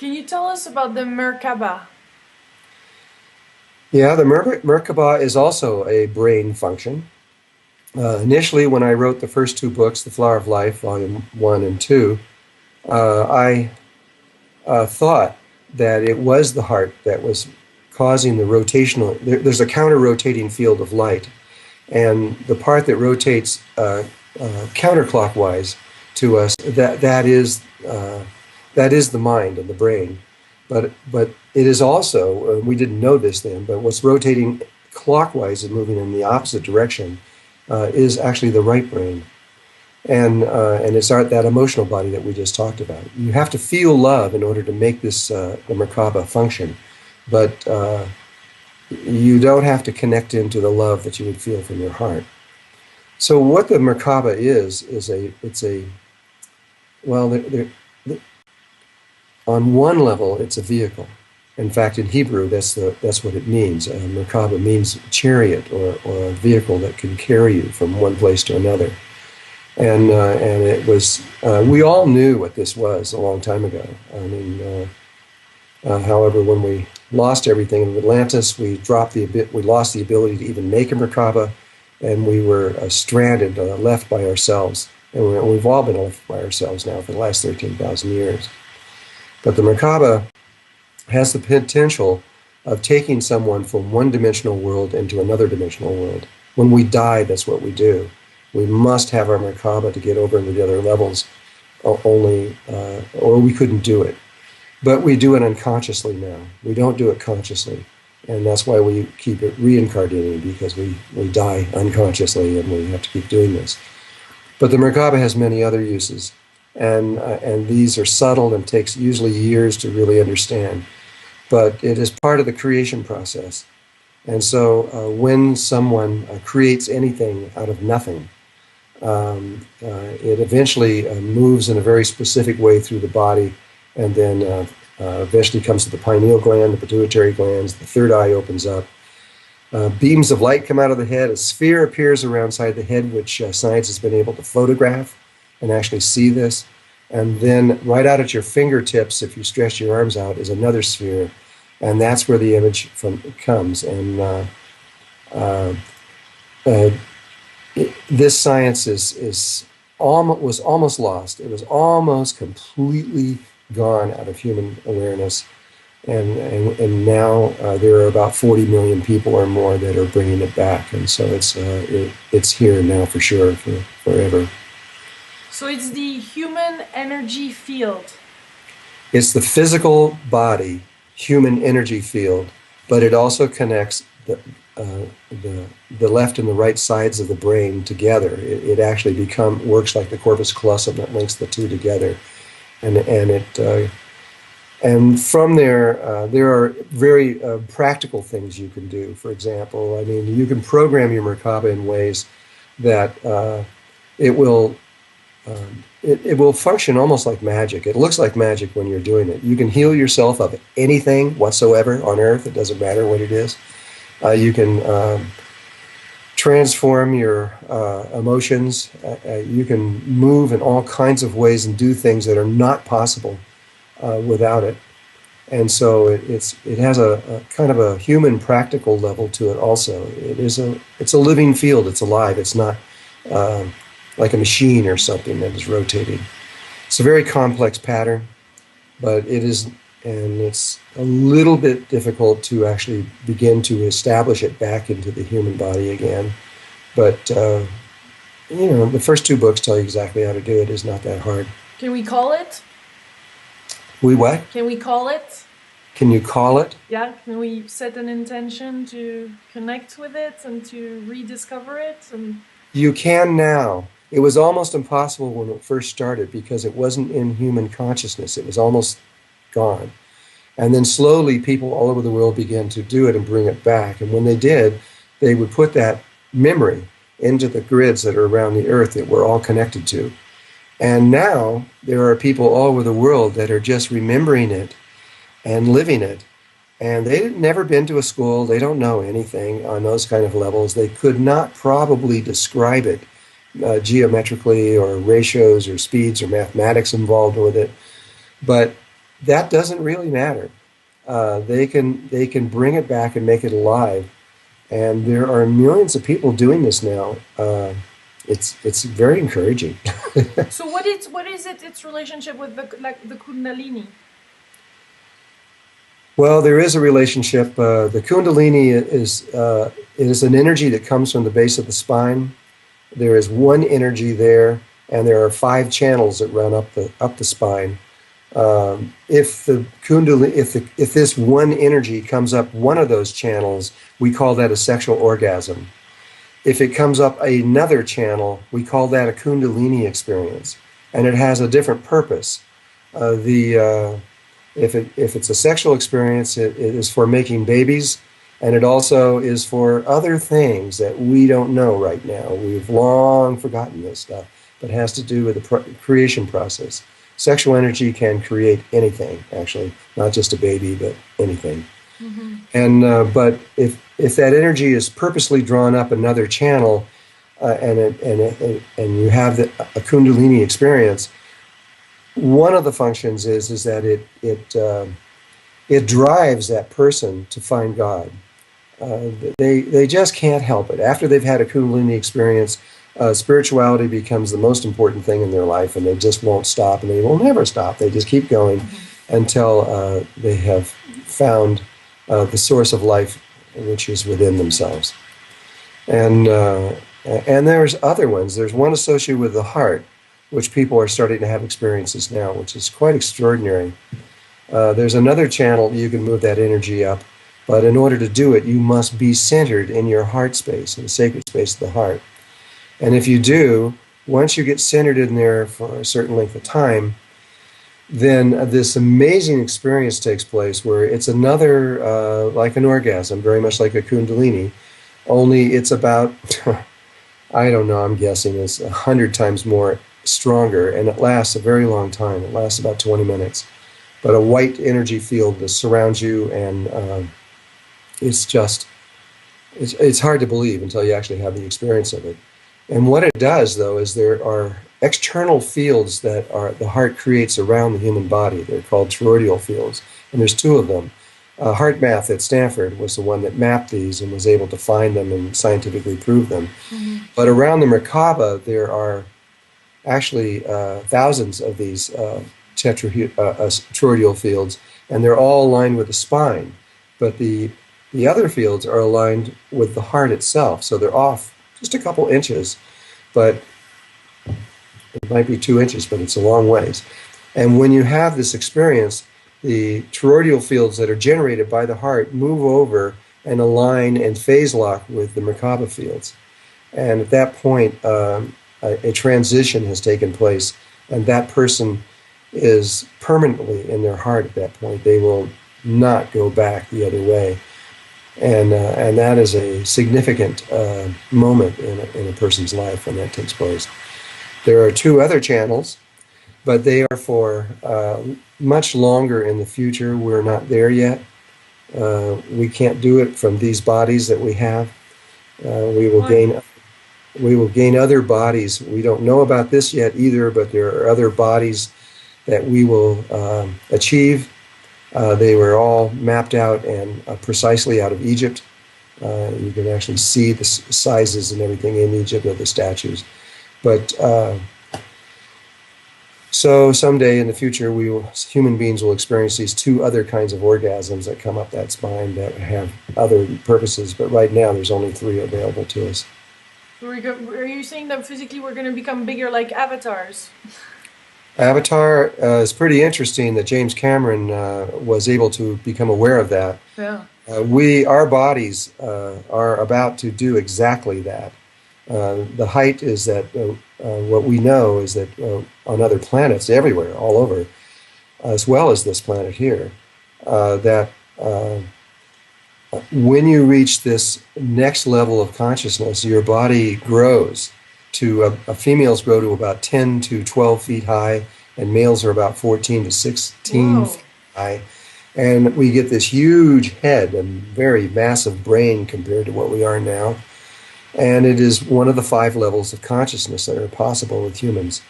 Can you tell us about the Merkaba? Yeah, the Merkabah is also a brain function. Initially, when I wrote the first two books, The Flower of Life, Volume 1 and 2, I thought that it was the heart that was causing the rotational. There's a counter-rotating field of light, and the part that rotates counterclockwise to us, that is the mind and the brain. But it is also, we didn't know this then, but what's rotating clockwise and moving in the opposite direction is actually the right brain. And it's that emotional body that we just talked about. You have to feel love in order to make this, the Merkaba function. But you don't have to connect into the love that you would feel from your heart. So what the Merkaba is on one level, it's a vehicle. In fact, in Hebrew, that's what it means. Merkaba means chariot or a vehicle that can carry you from one place to another. And it was, we all knew what this was a long time ago. I mean, however, when we lost everything in Atlantis, we lost the ability to even make a Merkaba, and we were stranded, left by ourselves. And we've all been left by ourselves now for the last 13,000 years. But the Merkaba has the potential of taking someone from one-dimensional world into another dimensional world. When we die, that's what we do. We must have our Merkaba to get over into the other levels, or we couldn't do it. But we do it unconsciously now. We don't do it consciously. And that's why we keep it reincarnating, because we die unconsciously and we have to keep doing this. But the Merkaba has many other uses. And these are subtle and takes usually years to really understand. But it is part of the creation process. And so when someone creates anything out of nothing, it eventually moves in a very specific way through the body, and then eventually comes to the pineal gland, the pituitary glands, the third eye opens up. Beams of light come out of the head. A sphere appears around inside the head, which science has been able to photograph and actually see this. And then right out at your fingertips, if you stretch your arms out, is another sphere. And that's where the image comes. And this science was almost lost. It was almost completely gone out of human awareness. And now there are about 40 million people or more that are bringing it back. And so it's here now for sure, forever. So it's the human energy field. It's the physical body, human energy field, but it also connects the left and the right sides of the brain together. It actually works like the corpus callosum that links the two together, and from there are very practical things you can do. For example, I mean, you can program your Merkaba in ways that it will function almost like magic. It looks like magic when you're doing it. You can heal yourself of anything whatsoever on earth. It doesn't matter what it is. You can transform your emotions. You can move in all kinds of ways and do things that are not possible without it. And so it has a kind of a human practical level to it also. It's a living field. It's alive. It's not like a machine or something that is rotating. It's a very complex pattern, but it's a little bit difficult to actually begin to establish it back into the human body again. But, the first two books tell you exactly how to do it. It's not that hard. Can we call it? We what? Can we call it? Can you call it? Yeah, can we set an intention to connect with it and to rediscover it? You can now. It was almost impossible when it first started because it wasn't in human consciousness. It was almost gone. And then slowly people all over the world began to do it and bring it back. And when they did, they would put that memory into the grids that are around the earth that we're all connected to. And now there are people all over the world that are just remembering it and living it. And they've never been to a school. They don't know anything on those kind of levels. They could not probably describe it geometrically, or ratios or speeds or mathematics involved with it. But that doesn't really matter. They can bring it back and make it alive, and there are millions of people doing this now. It's very encouraging. So what is it? Its relationship with the Kundalini? Well, there is a relationship. The Kundalini is an energy that comes from the base of the spine. There is one energy there, and there are 5 channels that run up the spine. If the Kundalini, if this one energy comes up one of those channels, we call that a sexual orgasm. If it comes up another channel, we call that a Kundalini experience, and it has a different purpose. If it's a sexual experience, it is for making babies, and it also is for other things that we don't know right now. We've long forgotten this stuff, but it has to do with the creation process. Sexual energy can create anything, actually, not just a baby, but anything. Mm-hmm. And but if that energy is purposely drawn up another channel, and you have a Kundalini experience, one of the functions is that it drives that person to find God. They just can't help it. After they've had a Kundalini experience, spirituality becomes the most important thing in their life, and they just won't stop, and they will never stop. They just keep going until they have found the source of life, which is within themselves. And there's other ones. There's one associated with the heart, which people are starting to have experiences now, which is quite extraordinary. There's another channel you can move that energy up, but in order to do it, you must be centered in your heart space, in the sacred space of the heart. And if you do, once you get centered in there for a certain length of time, then this amazing experience takes place where it's another, like an orgasm, very much like a Kundalini, only it's about, I don't know, I'm guessing it's 100 times more stronger, and it lasts a very long time. It lasts about 20 minutes. But a white energy field that surrounds you, and it's hard to believe until you actually have the experience of it. And what it does, though, is there are external fields that the heart creates around the human body. They're called toroidal fields, and there's 2 of them. HeartMath at Stanford was the one that mapped these and was able to find them and scientifically prove them. Mm-hmm. But around the Merkaba, there are actually thousands of these toroidal fields, and they're all aligned with the spine. But the other fields are aligned with the heart itself, so they're off just a couple inches, but it might be 2 inches, but it's a long ways. And when you have this experience, the toroidal fields that are generated by the heart move over and align and phase lock with the Merkaba fields. And at that point, a transition has taken place, and that person is permanently in their heart at that point. They will not go back the other way. And that is a significant moment in a person's life when that takes place. There are 2 other channels, but they are for much longer in the future. We're not there yet. We can't do it from these bodies that we have. We will gain other bodies. We don't know about this yet either, but there are other bodies that we will achieve. They were all mapped out and precisely out of Egypt. You can actually see the sizes and everything in Egypt of the statues. But so someday in the future, human beings will experience these 2 other kinds of orgasms that come up that spine that have other purposes. But right now, there's only 3 available to us. Are you saying that physically we're going to become bigger like avatars? Avatar is pretty interesting that James Cameron was able to become aware of that. Yeah. Our bodies are about to do exactly that. The height is that what we know is that on other planets everywhere, all over, as well as this planet here, that when you reach this next level of consciousness, your body grows to females grow to about 10 to 12 feet high, and males are about 14 to 16 feet high. And we get this huge head and very massive brain compared to what we are now. And it is one of the 5 levels of consciousness that are possible with humans.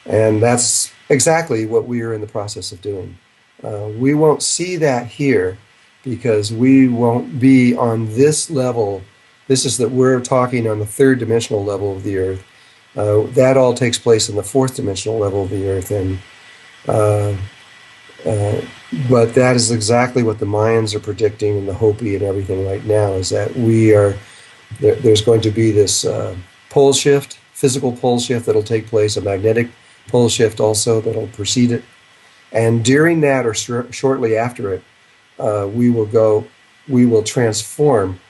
And that's exactly what we are in the process of doing. We won't see that here because we won't be on this level. This is that we're talking on the third dimensional level of the earth. That all takes place in the fourth dimensional level of the earth, and uh, uh, but that is exactly what the Mayans are predicting, and the Hopi and everything right now is that there's going to be this pole shift, physical pole shift that'll take place, a magnetic pole shift also that'll precede it, and during that or shortly after it, we will transform.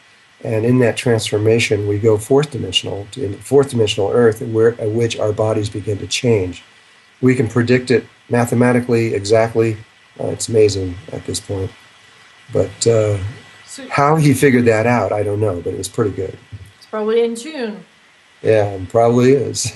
And in that transformation, we go fourth dimensional, to fourth dimensional Earth, at which our bodies begin to change. We can predict it mathematically exactly. It's amazing at this point. But So how he figured that out, I don't know, but it was pretty good. it's probably in tune. Yeah, it probably is.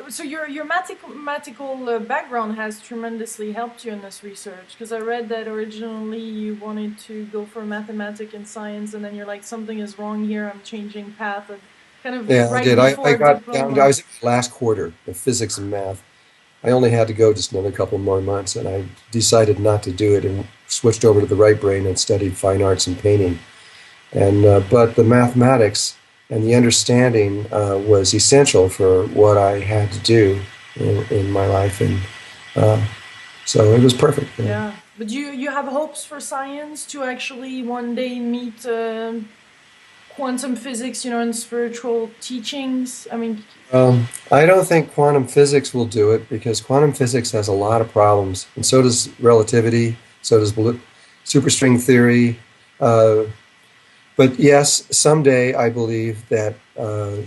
So your mathematical background has tremendously helped you in this research, because I read that originally you wanted to go for mathematics and science, and then you're like, something is wrong here, I'm changing path, and kind of Yeah, I right did. I before got down. I diploma. was in the last quarter of physics and math. I only had to go just another couple more months, and I decided not to do it and switched over to the right brain and studied fine arts and painting. And but the mathematics and the understanding was essential for what I had to do in my life, and so it was perfect. Yeah. Yeah, but you have hopes for science to actually one day meet quantum physics, and spiritual teachings. I mean, I don't think quantum physics will do it because quantum physics has a lot of problems, and so does relativity, so does superstring theory. Uh, but yes, someday I believe that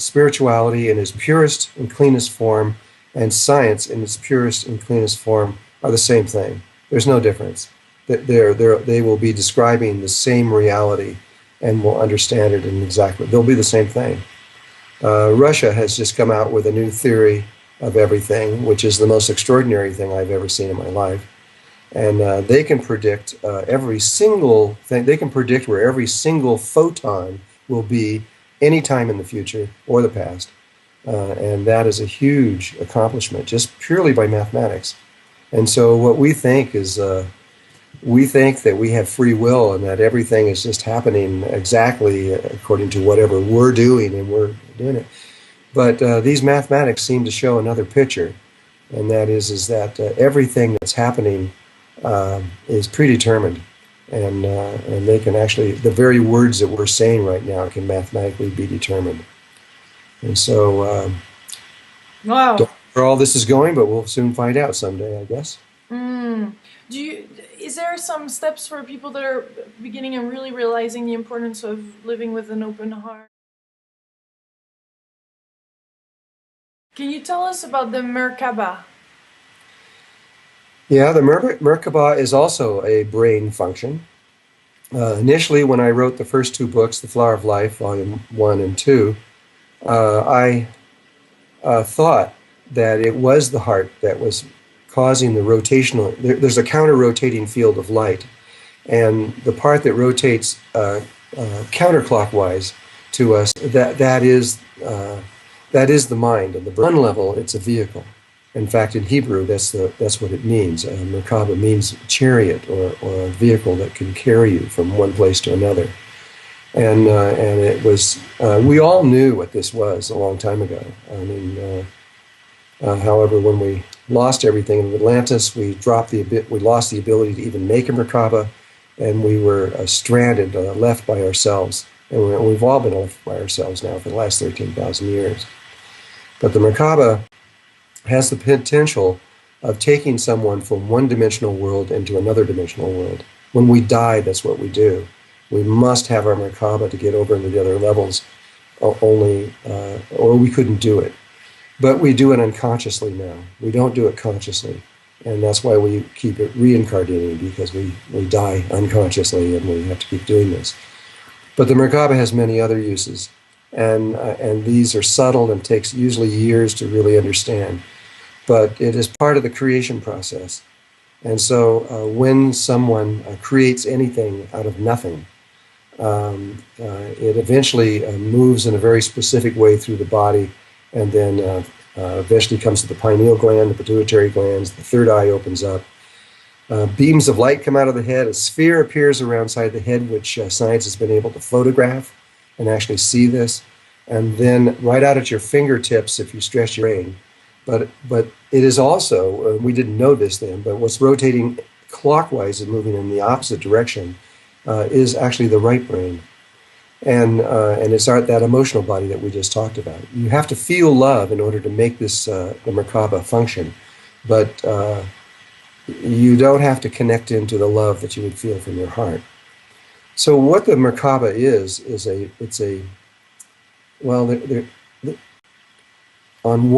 spirituality in its purest and cleanest form and science in its purest and cleanest form are the same thing. There's no difference. They will be describing the same reality and will understand it in exactly. They'll be the same thing. Russia has just come out with a new theory of everything, which is the most extraordinary thing I've ever seen in my life. And they can predict every single thing. They can predict where every single photon will be any time in the future or the past. And that is a huge accomplishment just purely by mathematics. And so what we think is we think that we have free will and that everything is just happening exactly according to whatever we're doing, and we're doing it. But these mathematics seem to show another picture, and that is that everything that's happening is predetermined, and they can actually, the very words that we're saying right now can mathematically be determined. And so wow. don't know where all this is going, but we'll soon find out someday, I guess. Is there some steps for people that are beginning and really realizing the importance of living with an open heart? Can you tell us about the Merkaba? Yeah, the Merkabah is also a brain function. Initially, when I wrote the first two books, The Flower of Life, Volume 1 and 2, I thought that it was the heart that was causing the rotational. There's a counter-rotating field of light, and the part that rotates counterclockwise to us, that is the mind. And the brain level, it's a vehicle. In fact, in Hebrew, that's what it means. Merkaba means chariot or a vehicle that can carry you from one place to another. And it was. We all knew what this was a long time ago. I mean, however, when we lost everything in Atlantis, we lost the ability to even make a Merkaba, and we were stranded, left by ourselves. And we've all been left by ourselves now for the last 13,000 years. But the Merkaba has the potential of taking someone from one dimensional world into another dimensional world. When we die, that's what we do. We must have our Merkaba to get over into the other levels, or we couldn't do it. But we do it unconsciously now. We don't do it consciously. And that's why we keep it reincarnating, because we die unconsciously and we have to keep doing this. But the Merkaba has many other uses. And these are subtle and takes usually years to really understand. But it is part of the creation process. And so when someone creates anything out of nothing, it eventually moves in a very specific way through the body and then Eventually comes to the pineal gland, the pituitary glands, the third eye opens up. Beams of light come out of the head. A sphere appears around side the head, which science has been able to photograph and actually see this. And then right out at your fingertips, if you stretch your brain. But it is also, we didn't know this then, but what's rotating clockwise and moving in the opposite direction is actually the right brain. And it's that emotional body that we just talked about. You have to feel love in order to make this, the Merkaba function. But you don't have to connect into the love that you would feel from your heart. So what the Merkaba is on one